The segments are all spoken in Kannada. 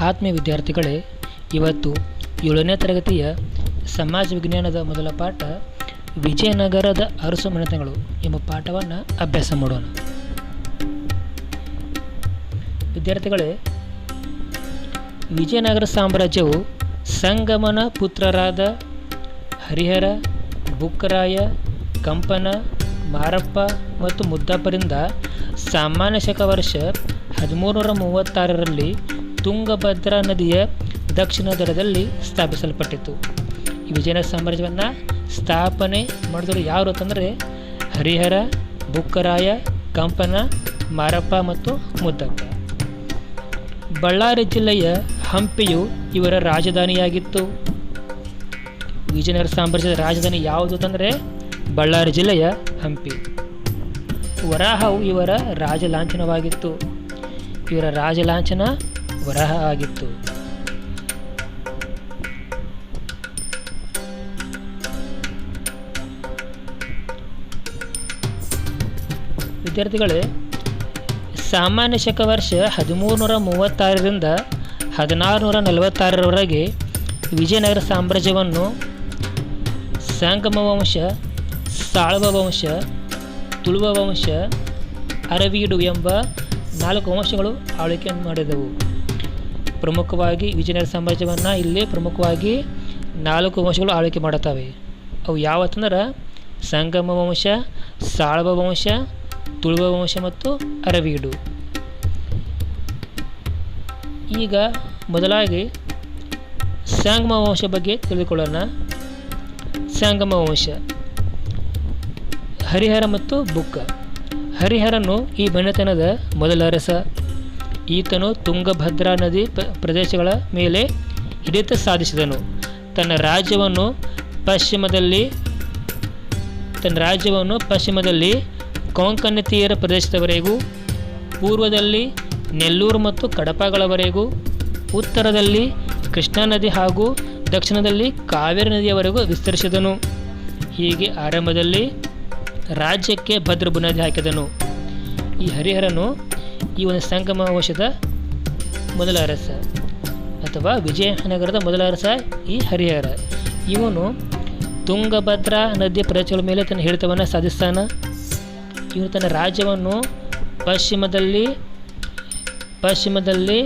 ಆತ್ಮೀಯ ವಿದ್ಯಾರ್ಥಿಗಳೇ, ಇವತ್ತು 7ನೇ ತರಗತಿಯ ಸಮಾಜ ವಿಜ್ಞಾನದ ಮೊದಲ ಪಾಠ ವಿಜಯನಗರದ ಅರಸು ಮನೆತನಗಳು ಎಂಬ ಪಾಠವನ್ನು ಅಭ್ಯಾಸ ಮಾಡೋಣ. ವಿದ್ಯಾರ್ಥಿಗಳೇ, ವಿಜಯನಗರ ಸಾಮ್ರಾಜ್ಯವು ಸಂಗಮನ ಪುತ್ರರಾದ ಹರಿಹರ, ಬುಕ್ಕರಾಯ, ಕಂಪನ, ಮಾರಪ್ಪ ಮತ್ತು ಮುದ್ದಪ್ಪರಿಂದ ಸಾಮಾನ್ಯ ಶಕ ವರ್ಷ 1336ರಲ್ಲಿ ತುಂಗಭದ್ರಾ ನದಿಯ ದಕ್ಷಿಣ ದಡದಲ್ಲಿ ಸ್ಥಾಪಿಸಲ್ಪಟ್ಟಿತು. ಈ ವಿಜಯನಗರ ಸಾಮ್ರಾಜ್ಯವನ್ನು ಸ್ಥಾಪನೆ ಮಾಡಿದವರು ಯಾರು ಅಂತಂದರೆ ಹರಿಹರ, ಬುಕ್ಕರಾಯ, ಕಂಪನ, ಮಾರಪ್ಪ ಮತ್ತು ಮುದ್ದಪ್ಪ. ಬಳ್ಳಾರಿ ಜಿಲ್ಲೆಯ ಹಂಪಿಯು ಇವರ ರಾಜಧಾನಿಯಾಗಿತ್ತು. ವಿಜಯನಗರ ಸಾಮ್ರಾಜ್ಯದ ರಾಜಧಾನಿ ಯಾವುದು ಅಂತಂದರೆ ಬಳ್ಳಾರಿ ಜಿಲ್ಲೆಯ ಹಂಪಿ. ವರಾಹವು ಇವರ ರಾಜಲಾಂಛನವಾಗಿತ್ತು. ಇವರ ರಾಜಲಾಂಛನ ವರಾಹ ಆಗಿತ್ತು. ವಿದ್ಯಾರ್ಥಿಗಳೇ, ಸಾಮಾನ್ಯ ಶಕ ವರ್ಷ 1336ರಿಂದ 1646ರವರೆಗೆ ವಿಜಯನಗರ ಸಾಮ್ರಾಜ್ಯವನ್ನು ಸಂಗಮ ವಂಶ, ಸಾಳ್ವ ವಂಶ, ತುಳುವ ವಂಶ, ಅರವೀಡು ಎಂಬ 4 ವಂಶಗಳು ಆಳ್ವಿಕೆ ಮಾಡಿದವು. ಪ್ರಮುಖವಾಗಿ ವಿಜಯನಗರ ಸಾಮ್ರಾಜ್ಯವನ್ನು ಇಲ್ಲಿ ಪ್ರಮುಖವಾಗಿ 4 ವಂಶಗಳು ಆಳ್ವಿಕೆ ಮಾಡುತ್ತವೆ. ಅವು ಯಾವತ್ತಂದ್ರೆ ಸಂಗಮ ವಂಶ, ಸಾಳ್ವ ವಂಶ, ತುಳುವ ವಂಶ ಮತ್ತು ಅರವೀಡು. ಈಗ ಮೊದಲಾಗಿ ಸಂಗಮ ವಂಶ ಬಗ್ಗೆ ತಿಳಿದುಕೊಳ್ಳೋಣ. ಸಂಗಮ ವಂಶ ಹರಿಹರ ಮತ್ತು ಬುಕ್ಕ. ಹರಿಹರನು ಈ ಮನೆತನದ ಮೊದಲ ಅರಸ. ಈತನು ತುಂಗಭದ್ರಾ ನದಿ ಪ್ರದೇಶಗಳ ಮೇಲೆ ಹಿಡಿತ ಸಾಧಿಸಿದನು. ತನ್ನ ರಾಜ್ಯವನ್ನು ಪಶ್ಚಿಮದಲ್ಲಿ ಕೊಂಕಣ ತೀರ ಪ್ರದೇಶದವರೆಗೂ, ಪೂರ್ವದಲ್ಲಿ ನೆಲ್ಲೂರು ಮತ್ತು ಕಡಪಗಳವರೆಗೂ, ಉತ್ತರದಲ್ಲಿ ಕೃಷ್ಣಾ ನದಿ ಹಾಗೂ ದಕ್ಷಿಣದಲ್ಲಿ ಕಾವೇರಿ ನದಿಯವರೆಗೂ ವಿಸ್ತರಿಸಿದನು. ಹೀಗೆ ಆರಂಭದಲ್ಲಿ ರಾಜ್ಯಕ್ಕೆ ಭದ್ರ ಬುನಾದಿ ಹಾಕಿದನು. ಈ ಹರಿಹರನು ಈ ಒಂದು ಸಂಗಮ ವಂಶದ ಮೊದಲ ಅರಸ ಅಥವಾ ವಿಜಯನಗರದ ಮೊದಲ ಅರಸ ಈ ಹರಿಹರ. ಇವನು ತುಂಗಭದ್ರಾ ನದಿಯ ಪ್ರದೇಶಗಳ ಮೇಲೆ ತನ್ನ ಹಿಡಿತವನ್ನು ಸಾಧಿಸ್ತಾನ. ಇವನು ತನ್ನ ರಾಜ್ಯವನ್ನು ಪಶ್ಚಿಮದಲ್ಲಿ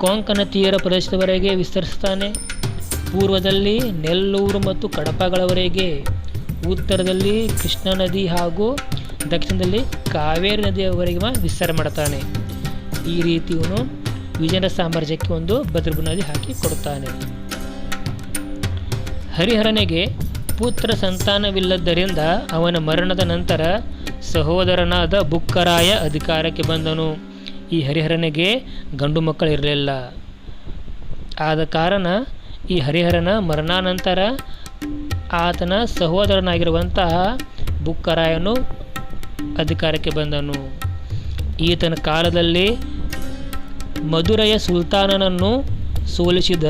ಕೊಂಕಣ ತೀರ ಪ್ರದೇಶದವರೆಗೆ ವಿಸ್ತರಿಸ್ತಾನೆ. ಪೂರ್ವದಲ್ಲಿ ನೆಲ್ಲೂರು ಮತ್ತು ಕಡಪಗಳವರೆಗೆ, ಉತ್ತರದಲ್ಲಿ ಕೃಷ್ಣಾ ನದಿ ಹಾಗೂ ದಕ್ಷಿಣದಲ್ಲಿ ಕಾವೇರಿ ನದಿಯವರೆಗೆ ವಿಸ್ತಾರ ಮಾಡ್ತಾನೆ. ಈ ರೀತಿ ಇವನು ವಿಜಯನಗರ ಸಾಮ್ರಾಜ್ಯಕ್ಕೆ ಒಂದು ಭದ್ರ ಬುನಾದಿ ಹಾಕಿ ಕೊಡುತ್ತಾನೆ. ಹರಿಹರನಿಗೆ ಪುತ್ರ ಸಂತಾನವಿಲ್ಲದ್ದರಿಂದ ಅವನ ಮರಣದ ನಂತರ ಸಹೋದರನಾದ ಬುಕ್ಕರಾಯ ಅಧಿಕಾರಕ್ಕೆ ಬಂದನು. ಈ ಹರಿಹರನಿಗೆ ಗಂಡು ಮಕ್ಕಳಿರಲಿಲ್ಲ. ಆದ ಕಾರಣ ಈ ಹರಿಹರನ ಮರಣಾನಂತರ ಆತನ ಸಹೋದರನಾಗಿರುವಂತಹ ಬುಕ್ಕರಾಯನು ಅಧಿಕಾರಕ್ಕೆ ಬಂದನು. ಈತನ ಕಾಲದಲ್ಲಿ ಮಧುರೆಯ ಸುಲ್ತಾನನನ್ನು ಸೋಲಿಸಿದ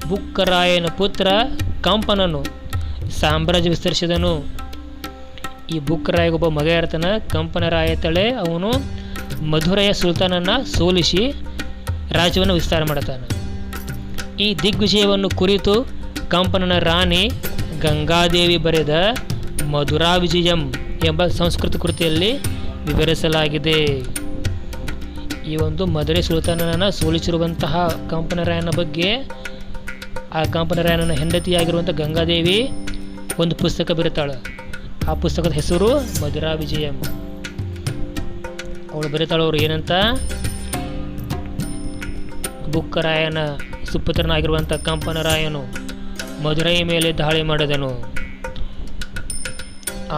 ಬುಕ್ಕರಾಯನ ಪುತ್ರ ಕಂಪನನು ಸಾಮ್ರಾಜ್ಯ ವಿಸ್ತರಿಸಿದನು. ಈ ಬುಕ್ಕರಾಯಗೊಬ್ಬ ಮಗ ಇರ್ತಾನೆ, ಕಂಪನರಾಯ ತಳೆ. ಅವನು ಮಧುರೆಯ ಸುಲ್ತಾನನ ಸೋಲಿಸಿ ರಾಜ್ಯವನ್ನು ವಿಸ್ತಾರ ಮಾಡುತ್ತಾನೆ. ಈ ದಿಗ್ವಿಜಯವನ್ನು ಕುರಿತು ಕಂಪನನ ರಾಣಿ ಗಂಗಾದೇವಿ ಬರೆದ ಮಧುರಾ ವಿಜಯಂ ಎಂಬ ಸಂಸ್ಕೃತ ಕೃತಿಯಲ್ಲಿ ವಿವರಿಸಲಾಗಿದೆ. ಈ ಒಂದು ಮಧುರೆ ಸುಲ್ತಾನನ ಸೋಲಿಸಿರುವಂತಹ ಕಂಪನರಾಯನ ಬಗ್ಗೆ, ಆ ಕಂಪನರಾಯನ ಹೆಂಡತಿಯಾಗಿರುವಂಥ ಗಂಗಾದೇವಿ ಒಂದು ಪುಸ್ತಕ ಬರೀತಾಳೆ. ಆ ಪುಸ್ತಕದ ಹೆಸರು ಮಧುರಾ ವಿಜಯಂ. ಅವಳು ಬರೀತಾಳವರು ಏನಂತ, ಬುಕ್ಕರಾಯನ ಸುಪುತ್ರನಾಗಿರುವಂಥ ಕಂಪನರಾಯನು ಮಧುರೈ ಮೇಲೆ ದಾಳಿ ಮಾಡಿದನು.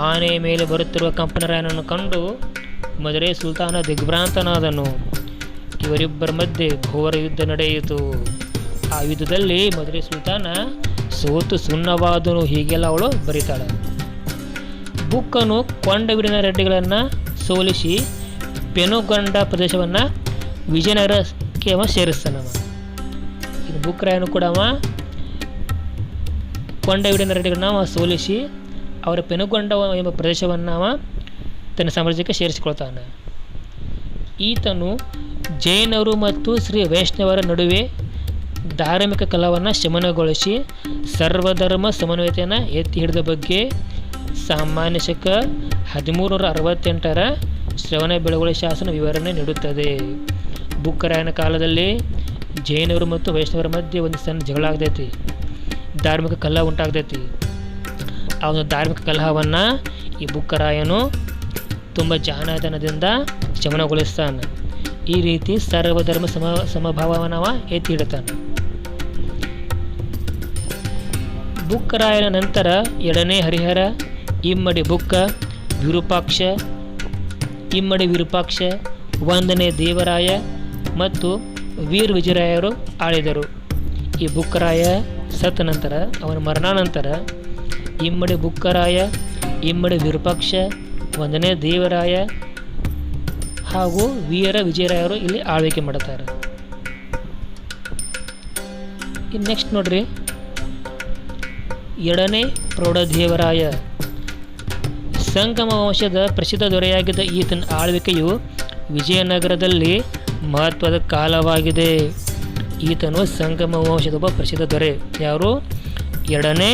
ಆನೆಯ ಮೇಲೆ ಬರುತ್ತಿರುವ ಕಂಪನರಾಯನನ್ನು ಕಂಡು ಮಧುರೈ ಸುಲ್ತಾನ ದಿಗ್ಭ್ರಾಂತನಾದನು. ಇವರಿಬ್ಬರ ಮಧ್ಯೆ ಘೋರ ಯುದ್ಧ ನಡೆಯಿತು. ಆ ಯುದ್ಧದಲ್ಲಿ ಮಧುರೈ ಸುಲ್ತಾನ ಸೋತು ಸುಣ್ಣವಾದನು. ಹೀಗೆಲ್ಲ ಅವಳು ಬರೀತಾಳೆ. ಬುಕ್ಕನು ಕೊಂಡವೀಡಿನ ರೆಡ್ಡಿಗಳನ್ನು ಸೋಲಿಸಿ ಪೆನುಗೊಂಡ ಪ್ರದೇಶವನ್ನು ವಿಜಯನಗರಕ್ಕೆ ಸೇರಿಸ್ತಾನವ. ಇದು ಬುಕ್ಕರಾಯನು ಕೂಡ ಕೊಂಡವೀಡಿನ ರೆಡ್ಡಿಗಳನ್ನ ಸೋಲಿಸಿ ಅವರ ಪೆನುಗೊಂಡ ಎಂಬ ಪ್ರದೇಶವನ್ನು ತನ್ನ ಸಾಮ್ರಾಜ್ಯಕ್ಕೆ ಸೇರಿಸಿಕೊಳ್ತಾನೆ. ಈತನು ಜೈನರು ಮತ್ತು ಶ್ರೀ ವೈಷ್ಣವರ ನಡುವೆ ಧಾರ್ಮಿಕ ಕಲಹವನ್ನು ಶಮನಗೊಳಿಸಿ ಸರ್ವಧರ್ಮ ಸಮನ್ವಯತೆಯನ್ನು ಎತ್ತಿ ಹಿಡಿದ ಬಗ್ಗೆ ಸಾಮಾನ್ಯ ಶಕ 1368 ಶ್ರವಣ ಬೆಳಗೊಳ ಶಾಸನ ವಿವರಣೆ ನೀಡುತ್ತದೆ. ಬುಕ್ಕರಾಯನ ಕಾಲದಲ್ಲಿ ಜೈನರು ಮತ್ತು ವೈಷ್ಣವರ ಮಧ್ಯೆ ಒಂದು ಸಣ್ಣ ಜಗಳ ಆಗ್ತೈತಿ, ಧಾರ್ಮಿಕ ಕಲಹ ಉಂಟಾಗ್ತೈತಿ. ಆ ಒಂದು ಧಾರ್ಮಿಕ ಕಲಹವನ್ನು ಈ ಬುಕ್ಕರಾಯನು ತುಂಬ ಜಾಣತನದಿಂದ ಶಮನಗೊಳಿಸ್ತಾನೆ. ಈ ರೀತಿ ಸರ್ವಧರ್ಮ ಸಮಭಾವನವ ಎತ್ತಿ ಹಿಡುತ್ತಾನೆ. ಬುಕ್ಕರಾಯನ ನಂತರ ಎರಡನೇ ಹರಿಹರ, ಇಮ್ಮಡಿ ಬುಕ್ಕ, ಇಮ್ಮಡಿ ವಿರೂಪಾಕ್ಷ, ಒಂದನೇ ದೇವರಾಯ ಮತ್ತು ವೀರ ವಿಜಯರಾಯರು ಆಳಿದರು. ಈ ಬುಕ್ಕರಾಯ ಸತ್ತ ನಂತರ, ಅವನ ಮರಣಾನಂತರ ಇಮ್ಮಡಿ ಬುಕ್ಕರಾಯ, ಇಮ್ಮಡಿ ವಿರೂಪಾಕ್ಷ, ಒಂದನೇ ದೇವರಾಯ ಹಾಗೂ ವೀರ ವಿಜಯರಾಯರು ಇಲ್ಲಿ ಆಳ್ವಿಕೆ ಮಾಡುತ್ತಾರೆ. ಇನ್ನು ನೆಕ್ಸ್ಟ್ ನೋಡ್ರಿ, ಎರಡನೇ ಪ್ರೌಢದೇವರಾಯ. ಸಂಗಮ ವಂಶದ ಪ್ರಸಿದ್ಧ ದೊರೆಯಾಗಿದ್ದ ಈತನ ಆಳ್ವಿಕೆಯು ವಿಜಯನಗರದಲ್ಲಿ ಮಹತ್ವದ ಕಾಲವಾಗಿದೆ. ಈತನು ಸಂಗಮ ವಂಶದ ಒಬ್ಬ ಪ್ರಸಿದ್ಧ ದೊರೆ. ಯಾರು? ಎರಡನೇ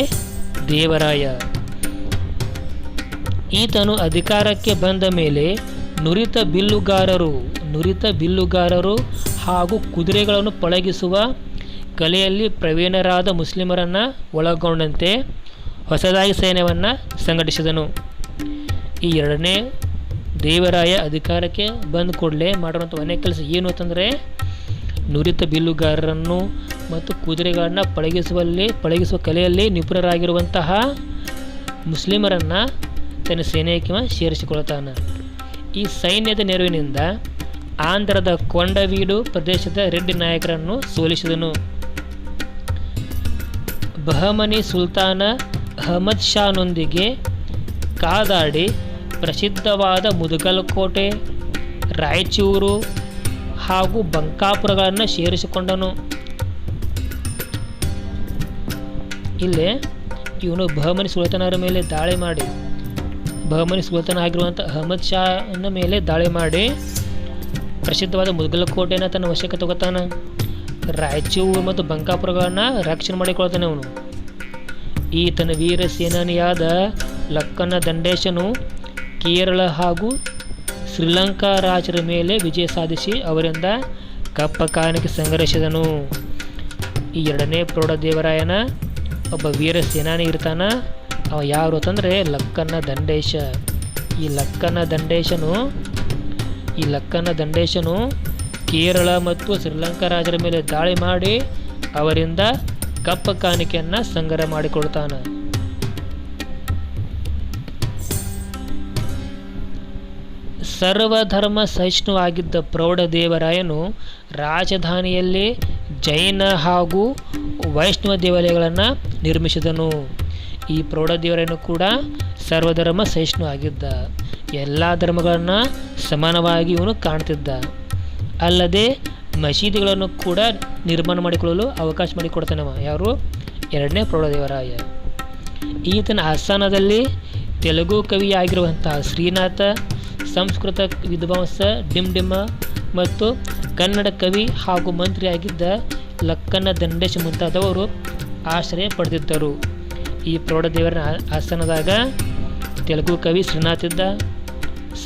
ದೇವರಾಯ. ಈತನು ಅಧಿಕಾರಕ್ಕೆ ಬಂದ ಮೇಲೆ ನುರಿತ ಬಿಲ್ಲುಗಾರರು ಹಾಗೂ ಕುದುರೆಗಳನ್ನು ಪಳಗಿಸುವ ಕಲೆಯಲ್ಲಿ ಪ್ರವೀಣರಾದ ಮುಸ್ಲಿಮರನ್ನು ಒಳಗೊಂಡಂತೆ ಹೊಸದಾಗಿ ಸೈನ್ಯವನ್ನು ಸಂಘಟಿಸಿದನು. ಈ ಎರಡನೇ ದೇವರಾಯ ಅಧಿಕಾರಕ್ಕೆ ಬಂದ ಕೂಡಲೇ ಮಾಡಿರುವಂಥ ಅನೇಕ ಕೆಲಸ ಏನು ಅಂತಂದರೆ, ನುರಿತ ಬಿಲ್ಲುಗಾರರನ್ನು ಮತ್ತು ಕುದುರೆಗಳನ್ನು ಪಳಗಿಸುವ ಕಲೆಯಲ್ಲಿ ನಿಪುಣರಾಗಿರುವಂತಹ ಮುಸ್ಲಿಮರನ್ನು ತನ್ನ ಸೈನ್ಯಕ್ಕೆ ಸೇರಿಸಿಕೊಳ್ಳುತ್ತಾನೆ. ಈ ಸೈನ್ಯದ ನೆರವಿನಿಂದ ಆಂಧ್ರದ ಕೊಂಡವೀಡು ಪ್ರದೇಶದ ರೆಡ್ಡಿ ನಾಯಕರನ್ನು ಸೋಲಿಸಿದನು. ಬಹಮನಿ ಸುಲ್ತಾನ ಅಹಮದ್ ಶಾನೊಂದಿಗೆ ಕಾದಾಡಿ ಪ್ರಸಿದ್ಧವಾದ ಮುದಗಲಕೋಟೆ, ರಾಯಚೂರು ಹಾಗೂ ಬಂಕಾಪುರಗಳನ್ನು ಸೇರಿಸಿಕೊಂಡನು. ಇಲ್ಲೇ ಇವನು ಬಹಮನಿ ಸುಲ್ತಾನರ ಮೇಲೆ ದಾಳಿ ಮಾಡಿ, ಬಹಮನಿ ಸುಲ್ತಾನ ಆಗಿರುವಂಥ ಅಹಮದ್ ಶಾನ ಮೇಲೆ ದಾಳಿ ಮಾಡಿ ಪ್ರಸಿದ್ಧವಾದ ಮುದಗಲಕೋಟೆಯನ್ನು ತನ್ನ ವಶಕ್ಕೆ ತಗೋತಾನೆ. ರಾಯಚೂರು ಮತ್ತು ಬಂಕಾಪುರಗಳನ್ನು ರಕ್ಷಣೆ ಮಾಡಿಕೊಳ್ತಾನೆ ಅವನು. ಈತನ ವೀರ ಸೇನಾನಿಯಾದ ಲಕ್ಕನ ದಂಡೇಶನು ಕೇರಳ ಹಾಗೂ ಶ್ರೀಲಂಕಾ ರಾಜರ ಮೇಲೆ ವಿಜಯ ಸಾಧಿಸಿ ಅವರಿಂದ ಕಪ್ಪ ಕಾಣಿಕೆ ಸಂಗ್ರಹಿಸಿದನು. ಈ ಎರಡನೇ ಪ್ರೌಢದೇವರಾಯನ ಒಬ್ಬ ವೀರ ಸೇನಾನಿ ಇರ್ತಾನ. ಅವ ಯಾರು ಅಂತಂದರೆ ಲಕ್ಕನ ದಂಡೇಶ. ಈ ಲಕ್ಕನ ದಂಡೇಶನು ಕೇರಳ ಮತ್ತು ಶ್ರೀಲಂಕಾ ರಾಜರ ಮೇಲೆ ದಾಳಿ ಮಾಡಿ ಅವರಿಂದ ಕಪ್ಪ ಕಾಣಿಕೆಯನ್ನು ಸಂಗ್ರಹ ಮಾಡಿಕೊಳ್ತಾನೆ. ಸರ್ವಧರ್ಮ ಸಹಿಷ್ಣುವಾಗಿದ್ದ ಪ್ರೌಢದೇವರಾಯನು ರಾಜಧಾನಿಯಲ್ಲಿ ಜೈನ ಹಾಗೂ ವೈಷ್ಣವ ದೇವಾಲಯಗಳನ್ನು ನಿರ್ಮಿಸಿದನು. ಈ ಪ್ರೌಢದೇವರಾಯನು ಕೂಡ ಸರ್ವಧರ್ಮ ಸಹಿಷ್ಣು ಆಗಿದ್ದ. ಎಲ್ಲ ಧರ್ಮಗಳನ್ನು ಸಮಾನವಾಗಿ ಇವನು ಕಾಣ್ತಿದ್ದ. ಅಲ್ಲದೆ ಮಸೀದಿಗಳನ್ನು ಕೂಡ ನಿರ್ಮಾಣ ಮಾಡಿಕೊಳ್ಳಲು ಅವಕಾಶ ಮಾಡಿಕೊಡ್ತಾನವ. ಯಾರು? ಎರಡನೇ ಪ್ರೌಢದೇವರಾಯ. ಈತನ ಆಸ್ಥಾನದಲ್ಲಿ ತೆಲುಗು ಕವಿಯಾಗಿರುವಂತಹ ಶ್ರೀನಾಥ, ಸಂಸ್ಕೃತ ವಿದ್ವಾಂಸ ಡಿಂಡಿಮ ಮತ್ತು ಕನ್ನಡ ಕವಿ ಹಾಗೂ ಮಂತ್ರಿಯಾಗಿದ್ದ ಲಕ್ಕನ ದಂಡೇಶ ಮುಂತಾದವರು ಆಶ್ರಯ ಪಡೆದಿದ್ದರು. ಈ ಪ್ರೌಢದೇವರ ಆಸ್ಥಾನದಾಗ ತೆಲುಗು ಕವಿ ಶ್ರೀನಾಥ್ ಇದ್ದ,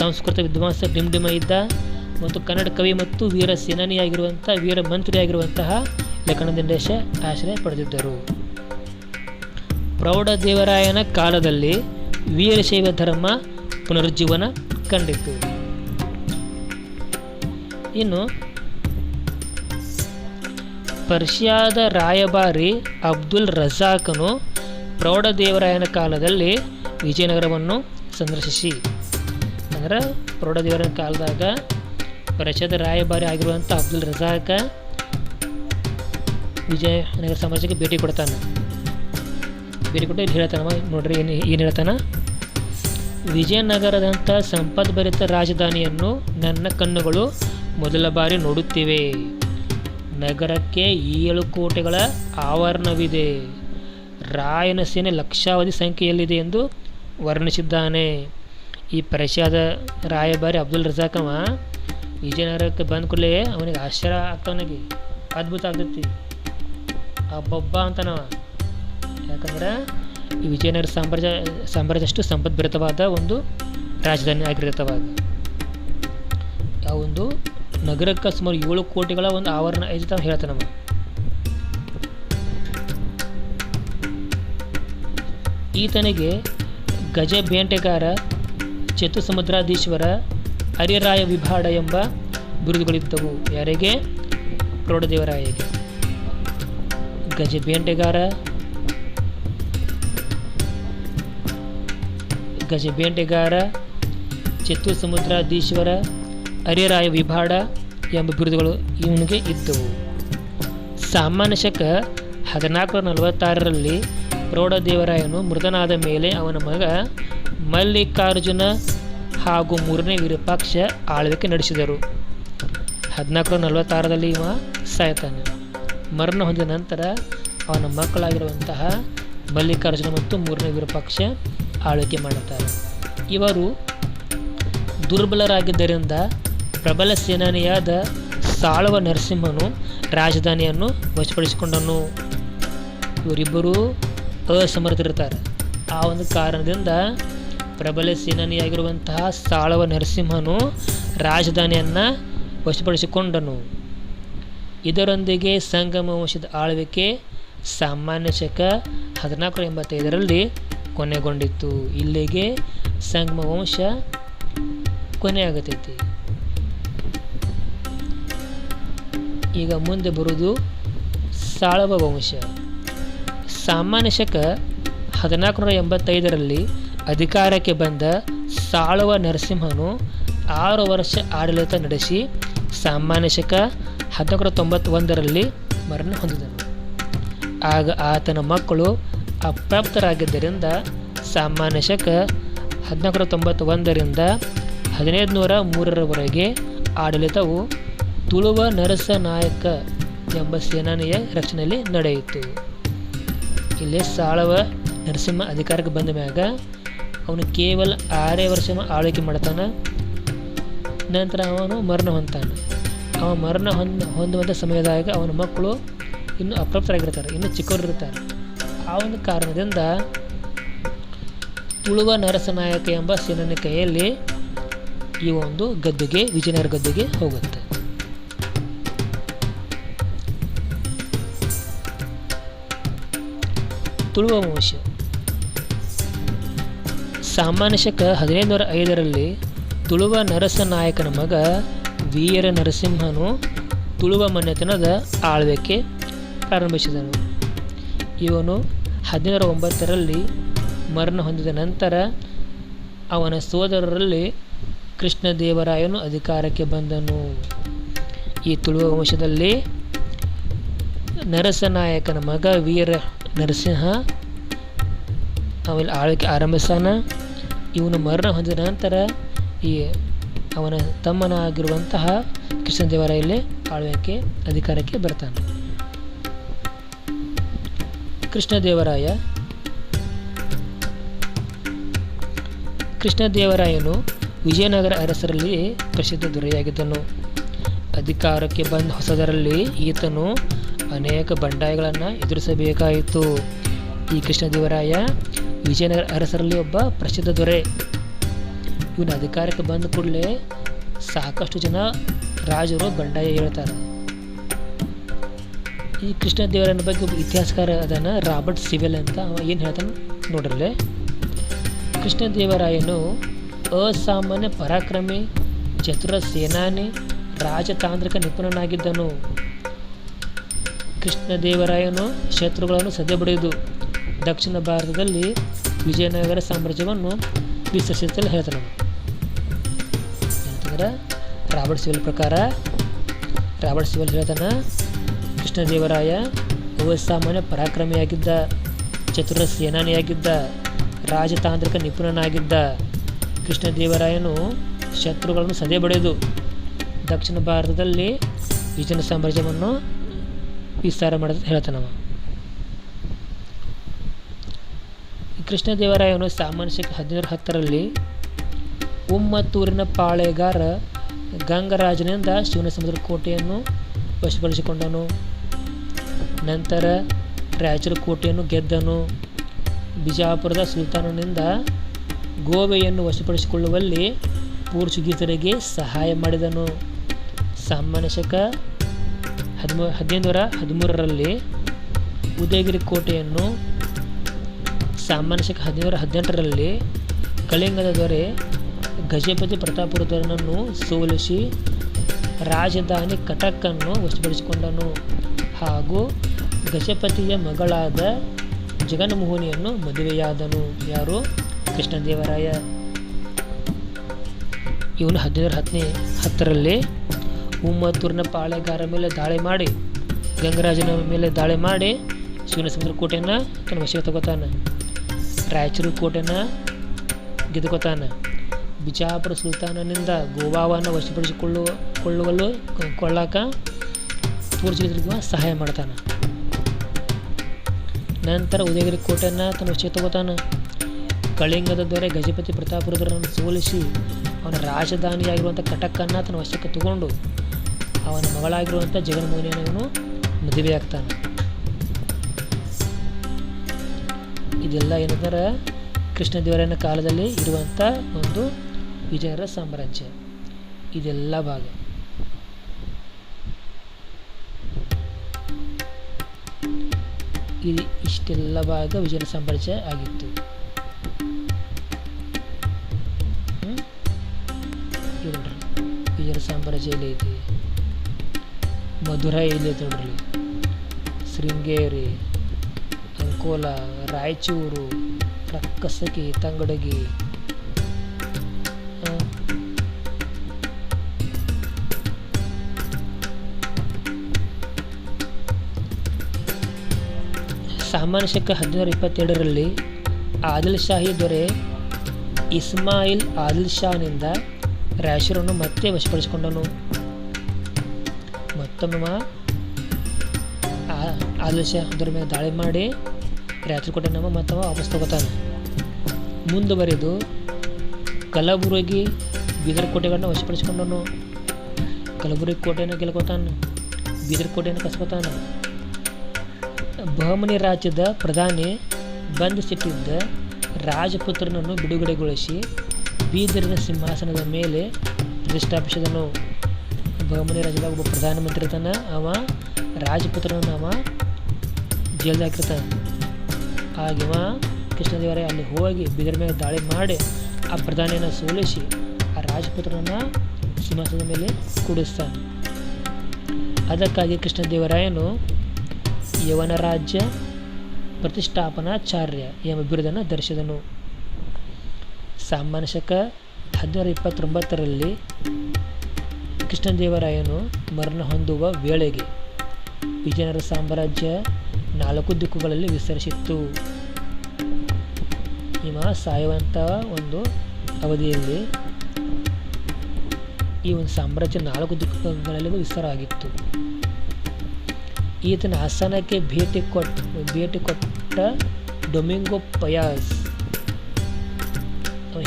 ಸಂಸ್ಕೃತ ವಿದ್ವಾಂಸ ಡಿಂಡಿಮ ಇದ್ದ ಮತ್ತು ಕನ್ನಡ ಕವಿ ಮತ್ತು ವೀರ ಸೇನಾನಿಯಾಗಿರುವಂಥ ವೀರ ಮಂತ್ರಿಯಾಗಿರುವಂತಹ ಲಕ್ಕನ ದಂಡೇಶ ಆಶ್ರಯ ಪಡೆದಿದ್ದರು. ಪ್ರೌಢದೇವರಾಯನ ಕಾಲದಲ್ಲಿ ವೀರಶೈವ ಧರ್ಮ ಪುನರುಜ್ಜೀವನ ಕಂಡಿತು. ಇನ್ನು ಪರ್ಷಿಯಾದ ರಾಯಭಾರಿ ಅಬ್ದುಲ್ ರಜಾಕನು ಪ್ರೌಢದೇವರಾಯನ ಕಾಲದಲ್ಲಿ ವಿಜಯನಗರವನ್ನು ಸಂದರ್ಶಿಸಿ, ಅಂದರೆ ಪ್ರೌಢದೇವರಾಯನ ಕಾಲದಾಗ ಪರ್ಷಿಯಾದ ರಾಯಭಾರಿ ಆಗಿರುವಂಥ ಅಬ್ದುಲ್ ರಜಾಕ ವಿಜಯನಗರ ಸಾಮ್ರಾಜ್ಯಕ್ಕೆ ಭೇಟಿ ಕೊಡ್ತಾನೆ. ಭೇಟಿ ಕೊಟ್ಟು ಇಲ್ಲಿ ಹೇಳ್ತಾನ ನೋಡ್ರಿ, ಏನು ಹೇಳ್ತಾನ: ವಿಜಯನಗರದಂಥ ಸಂಪದ್ಭರಿತ ರಾಜಧಾನಿಯನ್ನು ನನ್ನ ಕಣ್ಣುಗಳು ಮೊದಲ ಬಾರಿ ನೋಡುತ್ತಿವೆ. ನಗರಕ್ಕೆ 7 ಕೋಟೆಗಳ ಆವರಣವಿದೆ. ರಾಯನ ಸೇನೆ ಲಕ್ಷಾವಧಿ ಸಂಖ್ಯೆಯಲ್ಲಿದೆ ಎಂದು ವರ್ಣಿಸಿದ್ದಾನೆ. ಈ ಪರ್ಷಿಯಾದ ರಾಯಭಾರಿ ಅಬ್ದುಲ್ ರಜಾಕವ ವಿಜಯನಗರಕ್ಕೆ ಬಂದ ಕೂಡಲೇ ಅವನಿಗೆ ಆಶ್ಚರ್ಯ ಆಗ್ತವನಿಗೆ, ಅದ್ಭುತ ಆಗ್ತೈತಿ. ಅಬ್ಬಬ್ಬ ಅಂತನವ. ಯಾಕಂದ್ರೆ ಈ ವಿಜಯನಗರ ಸಾಮ್ರಾಜ್ಯಷ್ಟು ಸಂಪದ್ಭರಿತವಾದ ಒಂದು ರಾಜಧಾನಿ ಆಗಿರ್ತವಾಗ. ಆ ಒಂದು ನಗರಕ್ಕೆ ಸುಮಾರು 7 ಕೋಟಿಗಳ ಒಂದು ಆವರಣ ಐತಿ ಅಂತ ಹೇಳ್ತಾನವ. ಈತನಿಗೆ ಗಜ ಬೇಟೆಗಾರ, ಚತುಸಮುದ್ರಾಧೀಶ್ವರ, ಹರಿರಾಯ ವಿಭಾಡ ಎಂಬ ಬಿರುದುಗಳಿದ್ದವು. ಯಾರಿಗೆ? ಪ್ರೌಢದೇವರಾಯಗೆ. ಗಜ ಬೇಟೆಗಾರ, ಚತುಸಮುದ್ರಾಧೀಶ್ವರ, ಹರಿರಾಯ ವಿಭಾಡ ಎಂಬ ಬಿರುದುಗಳು ಇವನಿಗೆ ಇದ್ದವು. ಸಾಮಾನ್ಯ ಶಕ 1446ರಲ್ಲಿ ಪ್ರೌಢದೇವರಾಯನು ಮೃತನಾದ ಮೇಲೆ ಅವನ ಮಗ ಮಲ್ಲಿಕಾರ್ಜುನ ಹಾಗೂ 3ನೇ ವಿರೂಪಾಕ್ಷ ಆಳ್ವಿಕೆ ನಡೆಸಿದರು. 1446ರಲ್ಲಿ ಇವ ಸಾಯ್ತಾನೆ. ಮರಣ ಹೊಂದಿದ ನಂತರ ಅವನ ಮಕ್ಕಳಾಗಿರುವಂತಹ ಮಲ್ಲಿಕಾರ್ಜುನ ಮತ್ತು 3ನೇ ವಿರೂಪಾಕ್ಷ ಆಳ್ವಿಕೆ ಮಾಡುತ್ತಾರೆ. ಇವರು ದುರ್ಬಲರಾಗಿದ್ದರಿಂದ ಪ್ರಬಲ ಸೇನಾನಿಯಾದ ಸಾಳುವ ನರಸಿಂಹನು ರಾಜಧಾನಿಯನ್ನು ವಶಪಡಿಸಿಕೊಂಡನು. ಇವರಿಬ್ಬರೂ ಅಸಮರ್ಥರಿರ್ತಾರೆ. ಆ ಒಂದು ಕಾರಣದಿಂದ ಪ್ರಬಲ ಸೇನಾನಿಯಾಗಿರುವಂತಹ ಸಾಳುವ ನರಸಿಂಹನು ರಾಜಧಾನಿಯನ್ನು ವಶಪಡಿಸಿಕೊಂಡನು. ಇದರೊಂದಿಗೆ ಸಂಗಮ ವಂಶದ ಆಳ್ವಿಕೆ ಸಾಮಾನ್ಯ ಶಕ 1485ರಲ್ಲಿ ಕೊನೆಗೊಂಡಿತ್ತು. ಇಲ್ಲಿಗೆ ಸಂಗಮ ವಂಶ ಕೊನೆಯಾಗತೈತಿ. ಈಗ ಮುಂದೆ ಬರುವುದು ಸಾಳುವ ವಂಶ. ಸಾಮಾನ್ಯ ಶಕ 1485ರಲ್ಲಿ ಅಧಿಕಾರಕ್ಕೆ ಬಂದ ಸಾಳುವ ನರಸಿಂಹನು 6 ವರ್ಷ ಆಡಳಿತ ನಡೆಸಿ ಸಾಮಾನ್ಯ ಶಕ 1491ರಲ್ಲಿ ಮರಣ ಹೊಂದಿದನು. ಆಗ ಆತನ ಮಕ್ಕಳು ಅಪ್ರಾಪ್ತರಾಗಿದ್ದರಿಂದ ಸಾಮಾನ್ಯ ಶಕ 1491ರಿಂದ 1503ರವರೆಗೆ ಆಡಳಿತವು ತುಳುವ ನರಸನಾಯಕ ಎಂಬ ಸೇನಾನಿಯ ರಕ್ಷಣೆಯಲ್ಲಿ ನಡೆಯಿತು. ಇಲ್ಲಿ ಸಾಳುವ ನರಸಿಂಹ ಅಧಿಕಾರಕ್ಕೆ ಬಂದ ಮ್ಯಾಗ ಅವನು ಕೇವಲ 6 ವರ್ಷ ಆಳ್ವಿಕೆ ಮಾಡ್ತಾನೆ. ನಂತರ ಅವನು ಮರಣ ಹೊಂದ್ತಾನೆ. ಅವ ಮರಣ ಹೊಂದುವಂಥ ಸಮಯದಾಗ ಅವನ ಮಕ್ಕಳು ಇನ್ನೂ ಅಪ್ರಾಪ್ತರಾಗಿರ್ತಾರೆ, ಇನ್ನೂ ಚಿಕ್ಕವರಿರ್ತಾರೆ. ಆ ಒಂದು ಕಾರಣದಿಂದ ತುಳುವ ನರಸನಾಯಕ ಎಂಬ ಸೇನಾನಿ ಕೈಯಲ್ಲಿ ಈ ಒಂದು ಗದ್ದುಗೆ ವಿಜಯನಗರ ಗದ್ದುಗೆ ಹೋಗುತ್ತೆ. ತುಳುವ ವಂಶ ಸಾಮಾನ್ಯ ಶಕ 1505ರಲ್ಲಿ ತುಳುವ ನರಸನಾಯಕನ ಮಗ ವೀರ ನರಸಿಂಹನು ತುಳುವ ಮನೆತನದ ಆಳ್ವಿಕೆ ಪ್ರಾರಂಭಿಸಿದನು. ಇವನು 1509ರಲ್ಲಿ ಮರಣ ಹೊಂದಿದ ನಂತರ ಅವನ ಸೋದರರಲ್ಲಿ ಕೃಷ್ಣದೇವರಾಯನು ಅಧಿಕಾರಕ್ಕೆ ಬಂದನು. ಈ ತುಳುವ ವಂಶದಲ್ಲಿ ನರಸನಾಯಕನ ಮಗ ವೀರ ನರಸಿಂಹ ಆಮೇಲೆ ಆಳ್ವಿಕೆ ಆರಂಭಿಸಾನ. ಇವನು ಮರಣ ಹೊಂದಿದ ನಂತರ ಈ ಅವನ ತಮ್ಮನಾಗಿರುವಂತಹ ಕೃಷ್ಣದೇವರಾಯಲ್ಲಿ ಆಳ್ವಿಕೆ ಅಧಿಕಾರಕ್ಕೆ ಬರ್ತಾನೆ. ಕೃಷ್ಣದೇವರಾಯನು ವಿಜಯನಗರ ಅರಸರಲ್ಲಿ ಪ್ರಸಿದ್ಧ ದೊರೆಯಾಗಿದ್ದನು. ಅಧಿಕಾರಕ್ಕೆ ಬಂದ ಹೊಸದರಲ್ಲಿ ಈತನು ಅನೇಕ ಬಂಡಾಯಗಳನ್ನು ಎದುರಿಸಬೇಕಾಯಿತು. ಈ ಕೃಷ್ಣದೇವರಾಯ ವಿಜಯನಗರ ಅರಸರಲ್ಲಿ ಒಬ್ಬ ಪ್ರಸಿದ್ಧ ದೊರೆ. ಇವನ ಅಧಿಕಾರಕ್ಕೆ ಬಂದ ಕೂಡಲೇ ಸಾಕಷ್ಟು ಜನ ರಾಜರು ಬಂಡಾಯ ಹೇಳ್ತಾರೆ. ಈ ಕೃಷ್ಣದೇವರಾಯನ ಬಗ್ಗೆ ಒಬ್ಬ ಇತಿಹಾಸಕಾರ ಅದನ್ನು ರಾಬರ್ಟ್ ಸಿವೆಲ್ ಅಂತ ಏನು ಹೇಳ್ತಾನೆ ನೋಡ್ರಲ್ಲೇ. ಕೃಷ್ಣದೇವರಾಯನು ಅಸಾಮಾನ್ಯ ಪರಾಕ್ರಮಿ, ಚತುರ ಸೇನಾನಿ, ರಾಜತಾಂತ್ರಿಕ ನಿಪುಣನಾಗಿದ್ದನು. ಕೃಷ್ಣದೇವರಾಯನು ಶತ್ರುಗಳನ್ನು ಸದೆಬಡಿದು ದಕ್ಷಿಣ ಭಾರತದಲ್ಲಿ ವಿಜಯನಗರ ಸಾಮ್ರಾಜ್ಯವನ್ನು ವಿಸ್ತರಿಸುತ್ತಲೇ ಹೇಳ್ತಾನೆ. ಅಂತಂದ್ರೆ ರಾಬರ್ಟ್ ಸಿವೆಲ್ ಪ್ರಕಾರ ಹೇಳ್ತಾನೆ, ಕೃಷ್ಣದೇವರಾಯ ಅಸಾಮಾನ್ಯ ಪರಾಕ್ರಮಿಯಾಗಿದ್ದ, ಚತುರ ಸೇನಾನಿಯಾಗಿದ್ದ, ರಾಜತಾಂತ್ರಿಕ ನಿಪುಣನಾಗಿದ್ದ. ಕೃಷ್ಣದೇವರಾಯನು ಶತ್ರುಗಳನ್ನು ಸದೆಬಡಿದು ದಕ್ಷಿಣ ಭಾರತದಲ್ಲಿ ವಿಜಯನಗರ ಸಾಮ್ರಾಜ್ಯವನ್ನು ವಿಸ್ತಾರ ಮಾಡಿದ ಹೇಳ್ತಾನವ. ಕೃಷ್ಣದೇವರಾಯನು ಸಾಮಾನ್ಯ ಶಕ 1510ರಲ್ಲಿ ಉಮ್ಮತ್ತೂರಿನ ಪಾಳೆಗಾರ ಗಂಗರಾಜನಿಂದ ಶಿವನಸಮುದ್ರ ಕೋಟೆಯನ್ನು ವಶಪಡಿಸಿಕೊಂಡನು. ನಂತರ ರಾಯಚೂರು ಕೋಟೆಯನ್ನು ಗೆದ್ದನು. ಬಿಜಾಪುರದ ಸುಲ್ತಾನನಿಂದ ಗೋವೆಯನ್ನು ವಶಪಡಿಸಿಕೊಳ್ಳುವಲ್ಲಿ ಪೋರ್ಚುಗೀಸರಿಗೆ ಸಹಾಯ ಮಾಡಿದನು. ಸಾಮಾನ್ಯ ಶಕ 1513ರಲ್ಲಿ ಉದಯಗಿರಿ ಕೋಟೆಯನ್ನು, ಸಾಮಾನ್ಯ ಶಕ 1518ರಲ್ಲಿ ಕಳಿಂಗದ ದೊರೆ ಗಜಪತಿ ಪ್ರತಾಪರುದ್ರನನ್ನು ಸೋಲಿಸಿ ರಾಜಧಾನಿ ಕಟಕನ್ನು ವಶಪಡಿಸಿಕೊಂಡನು ಹಾಗೂ ಗಜಪತಿಯ ಮಗಳಾದ ಜಗನ್ಮೋಹಿನಿಯನ್ನು ಮದುವೆಯಾದನು. ಯಾರು? ಕೃಷ್ಣದೇವರಾಯ. ಇವನು 1510ರಲ್ಲಿ ಉಮ್ಮತ್ತೂರಿನ ಪಾಳೆಗಾರ ಮೇಲೆ ದಾಳಿ ಮಾಡಿ, ಗಂಗರಾಜನ ಮೇಲೆ ದಾಳಿ ಮಾಡಿ ಶಿವನಸಮುದ್ರ ಕೋಟೆಯನ್ನು ತನ್ನ ವಶಕ್ಕೆ ತಗೋತಾನೆ. ರಾಯಚೂರು ಕೋಟೆನ ಗೆದ್ದುಕೊತಾನೆ. ಬಿಜಾಪುರ ಸುಲ್ತಾನನಿಂದ ಗೋವಾವನ್ನು ವಶಪಡಿಸಿಕೊಳ್ಳಾಕ ಪೋರ್ಚುಗೀಸರಿಗೆ ಸಹಾಯ ಮಾಡ್ತಾನೆ. ನಂತರ ಉದಯಗಿರಿ ಕೋಟೆಯನ್ನು ತನ್ನ ವಶಕ್ಕೆ ತಗೋತಾನೆ. ಕಳಿಂಗದ ದೊರೆ ಗಜಪತಿ ಪ್ರತಾಪರುದ್ರನನ್ನು ಸೋಲಿಸಿ ಅವನ ರಾಜಧಾನಿಯಾಗಿರುವಂಥ ಕಟಕನ್ನು ತನ್ನ ವಶಕ್ಕೆ ತಗೊಂಡು ಅವನ ಮಗಳಾಗಿರುವಂಥ ಜಗನ್ಮೋಹಿನಿಯನ್ನು ಮದುವೆಯಾಗ್ತಾನೆ. ಇದೆಲ್ಲ ಏನಂದ್ರೆ ಕೃಷ್ಣದೇವರಾಯನ ಕಾಲದಲ್ಲಿ ಇರುವಂಥ ಒಂದು ವಿಜಯನಗರ ಸಾಮ್ರಾಜ್ಯ. ಇದೆಲ್ಲ ಭಾಗ. ಇಷ್ಟೆಲ್ಲ ಭಾಗ ವಿಜಯನಗರ ಸಾಮ್ರಾಜ್ಯ ಆಗಿತ್ತು. ನೋಡ್ರಿ, ವಿಜಯನಗರ ಸಾಮ್ರಾಜ್ಯ ಇಲ್ಲಿ ಐತಿ. ಮಧುರೈ ಇಲ್ಲಿ ಐತಿ ನೋಡ್ರಿ. ಶೃಂಗೇರಿ, ಅಂಕೋಲ, ರಾಯಚೂರು, ರಕ್ಕಸಗಿ, ತಂಗಡಗಿ, ಸಾಮಾನ್ಯ ಶಕ 1522ರಲ್ಲಿ ಆದಿಲ್ ಶಾಹಿ ದೊರೆ ಇಸ್ಮಾಯಿಲ್ ಆದಿಲ್ ಶಾನಿಂದ ರಾಯಚೂರನ್ನು ಮತ್ತೆ ವಶಪಡಿಸಿಕೊಂಡನು. ಮತ್ತೊಮ್ಮೆ ಆದಿಲ್ ಶಾ ದೊರೆ ಮೇಲೆ ದಾಳಿ ಮಾಡಿ ರಾಯಚೂರು ಕೋಟೆ ಮತ್ತೊಮ್ಮೆ ವಾಪಸ್ ತಗೋತಾನೆ. ಮುಂದುವರೆದು ಕಲಬುರಗಿ, ಬೀದರ್ ಕೋಟೆಗಳನ್ನು ವಶಪಡಿಸಿಕೊಂಡನು. ಕಲಬುರಗಿ ಕೋಟೆಯನ್ನು ಗೆಲ್ಕೋತಾನೆ. ಬೀದರ್ ಕೋಟೆಯನ್ನು ಕಸ್ಕೋತಾನೆ. ಬಹಮನಿ ರಾಜ್ಯದ ಪ್ರಧಾನಿ ಬಂಧಿಸಿಟ್ಟಿದ್ದ ರಾಜಪುತ್ರನನ್ನು ಬಿಡುಗಡೆಗೊಳಿಸಿ ಬೀದರಿನ ಸಿಂಹಾಸನದ ಮೇಲೆ ಪ್ರತಿಷ್ಠಾಪಿಸಿದನು. ಬಹಮನಿ ರಾಜ್ಯದ ಒಬ್ಬ ಪ್ರಧಾನಮಂತ್ರಿ ಇರ್ತಾನೆ. ಅವ ರಾಜಪುತ್ರನನ್ನು ಅವ ಜೈಲ್ದಾಗ ಹಾಕಿರ್ತಾನೆ. ಆಗಿವ ಕೃಷ್ಣದೇವರಾಯ ಅಲ್ಲಿ ಹೋಗಿ ಬೀದರ್ ಮೇಲೆ ದಾಳಿ ಮಾಡಿ ಆ ಪ್ರಧಾನಿಯನ್ನು ಸೋಲಿಸಿ ಆ ರಾಜಪುತ್ರನನ್ನು ಸಿಂಹಾಸನದ ಮೇಲೆ ಕೂಡಿಸ್ತಾನೆ. ಅದಕ್ಕಾಗಿ ಕೃಷ್ಣದೇವರಾಯನು ಯವನ ರಾಜ್ಯ ಪ್ರತಿಷ್ಠಾಪನಾಚಾರ್ಯ ಎಂಬ ಬಿರುದನ್ನು ಧರಿಸಿದನು. ಸಾಮಾನ್ಯ ಶಕ 1529ರಲ್ಲಿ ಕೃಷ್ಣದೇವರಾಯನು ಮರಣ ಹೊಂದುವ ವೇಳೆಗೆ ವಿಜಯನಗರ ಸಾಮ್ರಾಜ್ಯ 4 ದಿಕ್ಕುಗಳಲ್ಲಿ ವಿಸ್ತರಿಸಿತ್ತು. ಇವ ಸಾಯುವಂಥ ಒಂದು ಅವಧಿಯಲ್ಲಿ ಈ ಒಂದು ಸಾಮ್ರಾಜ್ಯ 4 ದಿಕ್ಕುಗಳಲ್ಲಿ ವಿಸ್ತಾರ ಆಗಿತ್ತು. ಈತನ ಆಸ್ಥಾನಕ್ಕೆ ಭೇಟಿ ಕೊಟ್ಟ ಡೊಮಿಂಗೋ ಪಯಾಸ್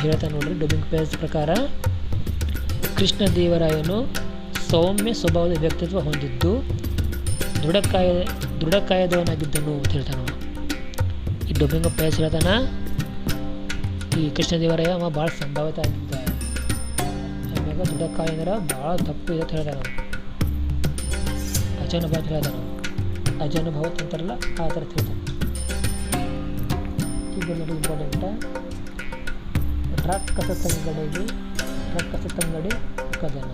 ಹೇಳ್ತಾನೆ ನೋಡ್ರಿ. ಡೊಮಿಂಗೋ ಪಯಾಸ್ ಪ್ರಕಾರ ಕೃಷ್ಣದೇವರಾಯನು ಸೌಮ್ಯ ಸ್ವಭಾವದ ವ್ಯಕ್ತಿತ್ವ ಹೊಂದಿದ್ದು ದೃಢಕಾಯದವನಾಗಿದ್ದನು ಅಂತ ಹೇಳ್ತಾನ. ಈ ಡೊಮಿಂಗೋ ಪಯಾಸ್ ಹೇಳ್ತಾನ ಈ ಕೃಷ್ಣದೇವರಾಯ ಅವ ಭಾಳ ಸಂಭಾವಿತ ಆಗಿದ್ದ. ಆಮ್ಯಾಗ ದೃಢಕಾಯ ಅಂದ್ರೆ ಭಾಳ ತಪ್ಪು ಇದೆ ಅಂತ ಹೇಳ್ತಾನ. ಅಜಾನುಭಾವ ಹೇಳ್ತಾನ. ಅಜಾನುಭಾವ ಅಂತಾರಲ್ಲ ಆ ಥರ ಹೇಳ್ತಾನೆ. ಈಗ ನೋಡಿ ಇಂಪಾರ್ಟೆಂಟ ರಕ್ಕಸ ತಂಗಡಿ ಕದನ.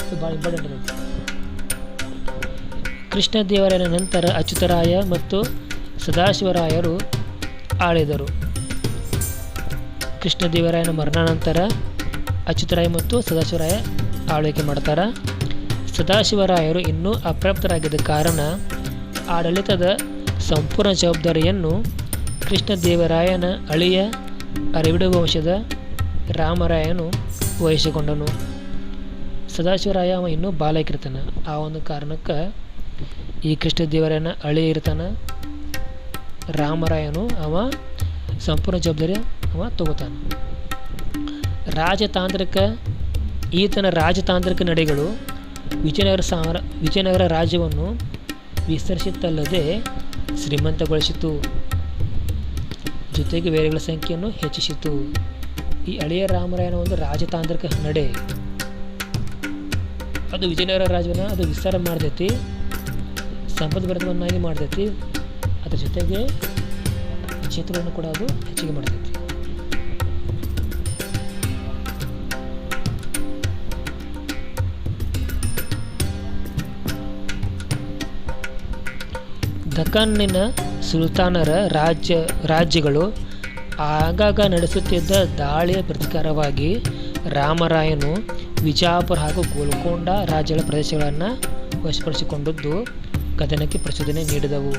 ಇದು ಭಾಳ ಇಂಪಾರ್ಟೆಂಟ್ ಇದೆ. ಕೃಷ್ಣದೇವರಾಯನ ನಂತರ ಅಚ್ಯುತರಾಯ ಮತ್ತು ಸದಾಶಿವರಾಯರು ಆಳಿದರು. ಕೃಷ್ಣದೇವರಾಯನ ಮರಣಾನಂತರ ಅಚ್ಯುತರಾಯ ಮತ್ತು ಸದಾಶಿವರಾಯ ಆಳ್ವಿಕೆ ಮಾಡ್ತಾರೆ. ಸದಾಶಿವರಾಯರು ಇನ್ನೂ ಅಪ್ರಾಪ್ತರಾಗಿದ್ದ ಕಾರಣ ಆಡಳಿತದ ಸಂಪೂರ್ಣ ಜವಾಬ್ದಾರಿಯನ್ನು ಕೃಷ್ಣದೇವರಾಯನ ಅಳಿಯ ಅರವಿಡು ವಂಶದ ರಾಮರಾಯನು ವಹಿಸಿಕೊಂಡನು. ಸದಾಶಿವರಾಯ ಅವ ಇನ್ನೂ ಬಾಲಕಿರ್ತಾನೆ. ಆ ಒಂದು ಕಾರಣಕ್ಕೆ ಈ ಕೃಷ್ಣದೇವರಾಯನ ಅಳಿಯ ಇರ್ತಾನೆ ರಾಮರಾಯನು. ಅವ ಸಂಪೂರ್ಣ ಜವಾಬ್ದಾರಿ ಅವ ತಗೋತಾನೆ. ಈತನ ರಾಜತಾಂತ್ರಿಕ ನಡೆಗಳು ವಿಜಯನಗರ ರಾಜ್ಯವನ್ನು ವಿಸ್ತರಿಸಿತ್ತಲ್ಲದೆ ಶ್ರೀಮಂತಗೊಳಿಸಿತು, ಜೊತೆಗೆ ವೈರಿಗಳ ಸಂಖ್ಯೆಯನ್ನು ಹೆಚ್ಚಿಸಿತು. ಈ ಹಳೆಯ ರಾಮರಾಯನ ಒಂದು ರಾಜತಾಂತ್ರಿಕ ನಡೆ ಅದು ವಿಜಯನಗರ ರಾಜ್ಯವನ್ನು ಅದು ವಿಸ್ತಾರ ಮಾಡ್ತೈತಿ, ಸಂಪದ್ಭರಿತವನ್ನಾಗಿ ಮಾಡ್ತೈತಿ, ಅದ್ರ ಜೊತೆಗೆ ಕ್ಷೇತ್ರವನ್ನು ಕೂಡ ಅದು ಹೆಚ್ಚಿಗೆ ಮಾಡ್ತೈತಿ. ದಖನ್ನಿನ ಸುಲ್ತಾನರ ರಾಜ್ಯಗಳು ಆಗಾಗ ನಡೆಸುತ್ತಿದ್ದ ದಾಳಿಯ ಪ್ರತೀಕಾರವಾಗಿ ರಾಮರಾಯನು ವಿಜಾಪುರ ಹಾಗೂ ಗೋಲ್ಕೊಂಡ ರಾಜ್ಯಗಳ ಪ್ರದೇಶಗಳನ್ನು ವಶಪಡಿಸಿಕೊಂಡದ್ದು ಕದನಕ್ಕೆ ಪ್ರಚೋದನೆ ನೀಡಿದವು.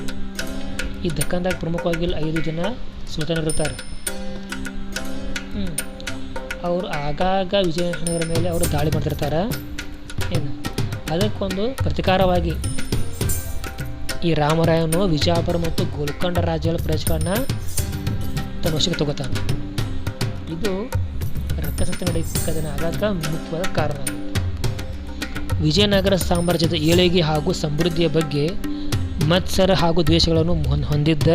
ಈ ದಖನ್ದಾಗ ಪ್ರಮುಖವಾಗಿ 5 ಜನ ಸುಲ್ತಾನರು ಇರ್ತಾರೆ. ಅವರು ಆಗಾಗ ವಿಜಯನಗರ ಮೇಲೆ ಅವರು ದಾಳಿ ಮಾಡ್ತಿರ್ತಾರೆ. ಏನು ಅದಕ್ಕೊಂದು ಪ್ರತೀಕಾರವಾಗಿ ಈ ರಾಮರಾಯನು ವಿಜಾಪುರ ಮತ್ತು ಗೋಲ್ಕೊಂಡ ರಾಜ್ಯಗಳ ಪ್ರದೇಶಗಳನ್ನು ತನ್ನ ವಶಕ್ಕೆ ತಗೋತಾನೆ. ಇದು ರಕ್ಕಸತ್ತ ನಡೆಯುವುದನ್ನು ಆಗಾಗ ಮುಖ್ಯವಾದ ಕಾರಣ. ವಿಜಯನಗರ ಸಾಮ್ರಾಜ್ಯದ ಏಳಿಗೆ ಹಾಗೂ ಸಮೃದ್ಧಿಯ ಬಗ್ಗೆ ಮತ್ಸರ ಹಾಗೂ ದ್ವೇಷಗಳನ್ನು ಹೊಂದಿದ್ದ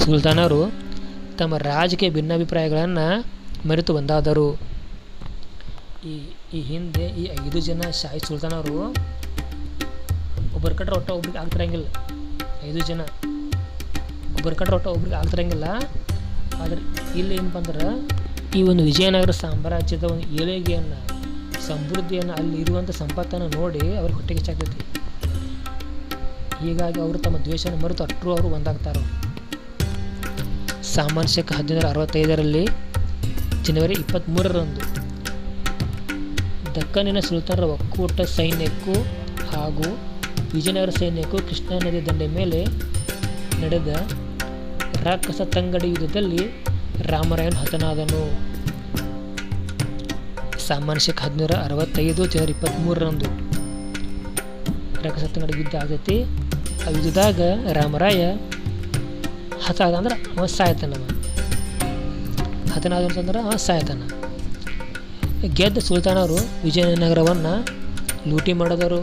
ಸುಲ್ತಾನರು ತಮ್ಮ ರಾಜಕೀಯ ಭಿನ್ನಾಭಿಪ್ರಾಯಗಳನ್ನು ಮರೆತು ಒಂದಾದರು. ಈ ಹಿಂದೆ ಈ 5 ಜನ ಶಾಹಿ ಸುಲ್ತಾನರು ಒಬ್ಬರ ಕಟ್ರೆ ಒಟ್ಟು ಒಬ್ರಿಗೆ ಆಗ್ತಿರಂಗಿಲ್ಲ. 5 ಜನ ಒಬ್ಬರ ಕಟ್ರೆ ಒಟ್ಟು ಒಬ್ರಿಗೆ ಆಗ್ತಿರಂಗಿಲ್ಲ. ಆದರೆ ಇಲ್ಲಿ ಏನಪ್ಪ ಅಂದ್ರೆ ಈ ಒಂದು ವಿಜಯನಗರ ಸಾಮ್ರಾಜ್ಯದ ಒಂದು ಏಳಿಗೆಯನ್ನು, ಸಮೃದ್ಧಿಯನ್ನು, ಅಲ್ಲಿ ಇರುವಂಥ ಸಂಪತ್ತನ್ನು ನೋಡಿ ಅವ್ರಿಗೆ ಹೊಟ್ಟೆಗೆ ಹೆಚ್ಚಾಗ್ತೈತಿ. ಹೀಗಾಗಿ ಅವರು ತಮ್ಮ ದ್ವೇಷನ ಮರೆತು ಅಟ್ಟರು ಅವರು ಒಂದಾಗ್ತಾರೆ. ಸಾಮಾನ್ಯ ಶಕ 1765 ಜನವರಿ 23ರಂದು ದಕ್ಕನಿನ ಸುಲ್ತಾನರ ಒಕ್ಕೂಟ ಸೈನ್ಯಕ್ಕೂ ಹಾಗೂ ವಿಜಯನಗರ ಸೈನ್ಯಕ್ಕೂ ಕೃಷ್ಣಾ ನದಿ ದಂಡೆ ಮೇಲೆ ನಡೆದ ರಾಕ್ಷಸ ತಂಗಡಿ ಯುದ್ಧದಲ್ಲಿ ರಾಮರಾಯನು ಹತನಾದನು. ಸಾಮಾನ್ಯ ಶಕ 1765 ಜನವರಿ 23ರಂದು ರಾಕ್ಷಸ ತಂಗಡಿ ಯುದ್ಧ ಆಗೈತಿ. ಆ ಯುದ್ಧದಾಗ ರಾಮರಾಯ ಹತಾದ ಅಂದ್ರೆ ಅವ ಸಾಯ್ತಾನ. ಹತನಾದ ಅಂತಂದ್ರೆ ಅವ ಸಾಯ್ತಾನ. ಗೆದ್ದ ಸುಲ್ತಾನರು ವಿಜಯನಗರವನ್ನು ಲೂಟಿ ಮಾಡಿದರು.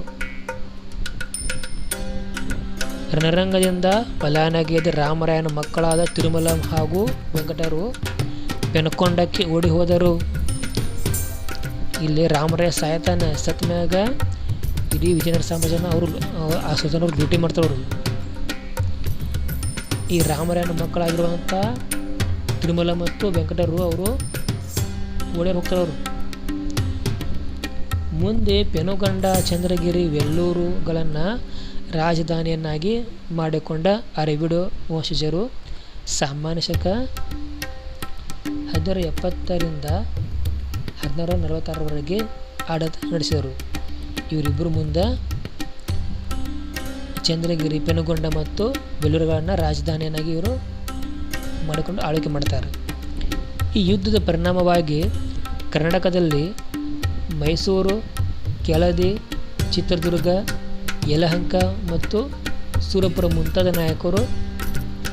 ರಣರಂಗದಿಂದ ಪಲಾಯನಗೆದ್ದ ರಾಮರಾಯನ ಮಕ್ಕಳಾದ ತಿರುಮಲ ಹಾಗೂ ವೆಂಕಟರು ಪೆನಕೊಂಡಕ್ಕೆ ಓಡಿ ಹೋದರು. ಇಲ್ಲಿ ರಾಮರಾಯ ಸಾಯ್ತಾನ. ಸತ್ಮ್ಯಾಗ ಇಡೀ ವಿಜಯನಗರ ಸಾಮ್ರಾಜ್ಯನ ಅವರು ಆ ಸುಲ್ತಾನರು ಲೂಟಿ ಮಾಡ್ತಾರವರು. ಈ ರಾಮರಾಯನ ಮಕ್ಕಳಾಗಿರುವಂಥ ತಿರುಮಲ ಮತ್ತು ವೆಂಕಟರು ಅವರು ಓಡಿ ಹೋಗ್ತಾರವರು. ಮುಂದೆ ಪೆನುಗೊಂಡ, ಚಂದ್ರಗಿರಿ, ವೆಲ್ಲೂರುಗಳನ್ನು ರಾಜಧಾನಿಯನ್ನಾಗಿ ಮಾಡಿಕೊಂಡ ಅರವಿಡು ವಂಶಜರು ಸಾಮಾನ್ಯ ಶಕ 1770ರಿಂದ 1646ರವರೆಗೆ ಆಡಳಿತ ನಡೆಸಿದರು. ಇವರಿಬ್ಬರು ಮುಂದೆ ಚಂದ್ರಗಿರಿ, ಪೆನುಗೊಂಡ ಮತ್ತು ವೆಲ್ಲೂರುಗಳನ್ನು ರಾಜಧಾನಿಯನ್ನಾಗಿ ಇವರು ಮಾಡಿಕೊಂಡು ಆಳ್ವಿಕೆ ಮಾಡ್ತಾರೆ. ಈ ಯುದ್ಧದ ಪರಿಣಾಮವಾಗಿ ಕರ್ನಾಟಕದಲ್ಲಿ ಮೈಸೂರು, ಕೆಳದಿ, ಚಿತ್ರದುರ್ಗ, ಯಲಹಂಕ ಮತ್ತು ಸೂರಪುರ ಮುಂತಾದ ನಾಯಕರು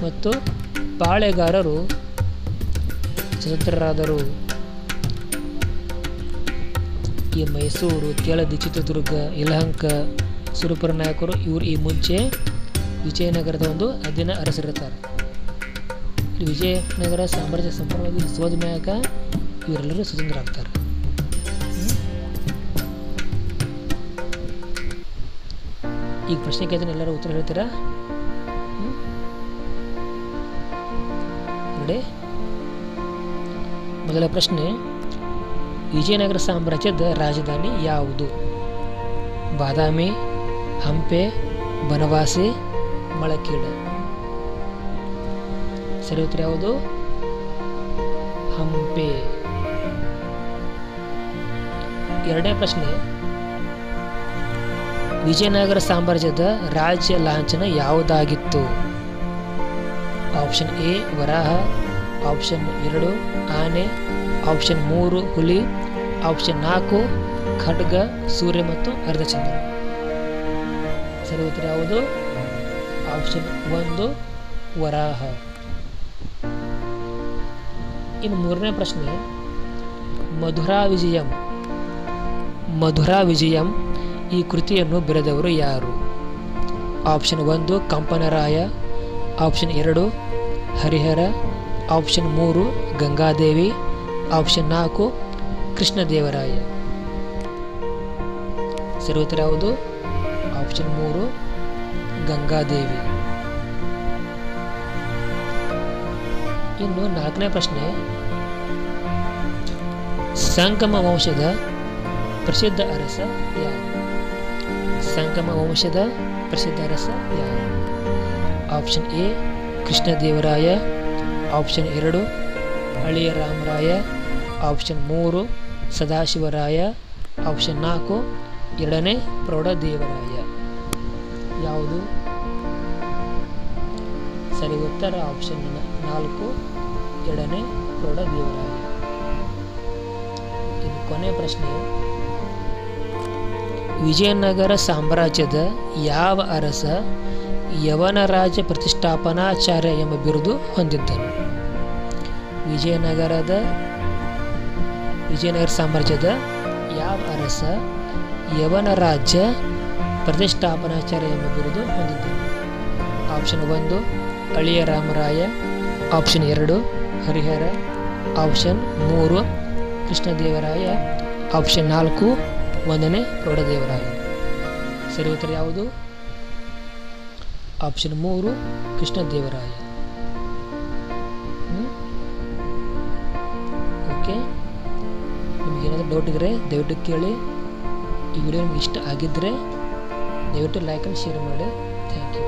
ಮತ್ತು ಪಾಳೆಗಾರರು ಸ್ವತಂತ್ರರಾದರು. ಈ ಮೈಸೂರು, ಕೆಳದಿ, ಚಿತ್ರದುರ್ಗ, ಯಲಹಂಕ, ಸೂರಪುರ ನಾಯಕರು ಇವರು ಈ ಮುಂಚೆ ವಿಜಯನಗರದ ಒಂದು ಅಧೀನ ಅರಸರಿರ್ತಾರೆ. ವಿಜಯನಗರ ಸಾಮ್ರಾಜ್ಯ ಸಂಪೂರ್ಣವಾಗಿ ಸೋದ ಮ್ಯಾಗ ಇವರೆಲ್ಲರೂ ಸ್ವತಂತ್ರ ಆಗ್ತಾರೆ. ಈಗ ಪ್ರಶ್ನೆ ಕೇಳ್ತಾನೆ, ಎಲ್ಲರೂ ಉತ್ತರ ಹೇಳ್ತೀರಾ? ನೋಡಿ, ಮೊದಲ ಪ್ರಶ್ನೆ, ವಿಜಯನಗರ ಸಾಮ್ರಾಜ್ಯದ ರಾಜಧಾನಿ ಯಾವುದು? ಬಾದಾಮಿ, ಹಂಪೆ, ಬನವಾಸಿ, ಮಳಕೀಡ. ಸರಿ ಉತ್ತರ ಯಾವುದು? ಹಂಪೆ. ಎರಡನೇ ಪ್ರಶ್ನೆ, ವಿಜಯನಗರ ಸಾಮ್ರಾಜ್ಯದ ರಾಜ್ಯ ಲಾಂಛನ ಯಾವುದಾಗಿತ್ತು? ಆಪ್ಷನ್ ಎ ವರಾಹ, ಆಪ್ಷನ್ 2 ಆನೆ, ಆಪ್ಷನ್ 3 ಹುಲಿ, ಆಪ್ಷನ್ 4 ಖಡ್ಗ, ಸೂರ್ಯ ಮತ್ತು ಅರ್ಧಚಂದ್ರ. ಸರಿ ಉತ್ತರ ಯಾವುದು? ಆಪ್ಷನ್ 1 ವರಾಹ. ಇನ್ನು ಮೂರನೇ ಪ್ರಶ್ನೆ, ಮಧುರಾ ವಿಜಯಂ ಈ ಕೃತಿಯನ್ನು ಬರೆದವರು ಯಾರು? Option 1 Kampanaraya, option 2 Harihara, option 3 Gangadevi, option 4 Krishnadevaraya. ಸರಿ ಉತ್ತರ ಯಾವುದು? ಆಪ್ಷನ್ 3 ಗಂಗಾದೇವಿ. ಇನ್ನು 4ನೇ ಪ್ರಶ್ನೆ, ಸಂಗಮ ವಂಶದ ಪ್ರಸಿದ್ಧ ಅರಸ ಯಾರು? ಸಂಗಮ ವಂಶದ ಪ್ರಸಿದ್ಧ ಅರಸ ಯಾರು? ಆಪ್ಷನ್ ಎ ಕೃಷ್ಣದೇವರಾಯ, ಆಪ್ಷನ್ 2 ಅಳಿಯ ರಾಮರಾಯ, ಆಪ್ಷನ್ 3 ಸದಾಶಿವರಾಯ, ಆಪ್ಷನ್ 4 ಎರಡನೇ ಪ್ರೌಢದೇವರಾಯ. ಯಾವುದು ಸರಿ ಉತ್ತರ? ಆಪ್ಷನ್ 4 ಎರಡನೇ ಪ್ರೌಢದೇವರಾಯ. ಇದು ಕೊನೆ ಪ್ರಶ್ನೆ, ವಿಜಯನಗರ ಸಾಮ್ರಾಜ್ಯದ ಯಾವ ಅರಸ ಯವನರಾಜ ಪ್ರತಿಷ್ಠಾಪನಾಚಾರ್ಯ ಎಂಬ ಬಿರುದು ಹೊಂದಿದ್ದನು? ವಿಜಯನಗರ ಸಾಮ್ರಾಜ್ಯದ ಯಾವ ಅರಸ ಯವನರಾಜ್ಯ ಪ್ರತಿಷ್ಠಾಪನಾಚಾರ್ಯ ಎಂಬ ಬಿರುದು ಹೊಂದಿದ್ದನು? Option 1 Aliya Ramaraya, option 2 Harihara, option 3 Krishnadevaraya, option 4 ಒಂದನೇ ಪ್ರೌಢದೇವರಾಯ. ಸರಿ ಉತ್ತರ ಯಾವುದು? ಆಪ್ಷನ್ 3 ಕೃಷ್ಣದೇವರಾಯ. ಓಕೆ, ನಿಮಗೇನಾದರೂ ಡೌಟ್ ಇದ್ದರೆ ದಯವಿಟ್ಟು ಕೇಳಿ. ಈ ವಿಡಿಯೋ ನಿಮ್ಗೆ ಇಷ್ಟ ಆಗಿದ್ದರೆ ದಯವಿಟ್ಟು ಲೈಕ್ ಆ್ಯಂಡ್ ಶೇರ್ ಮಾಡಿ. Thank you.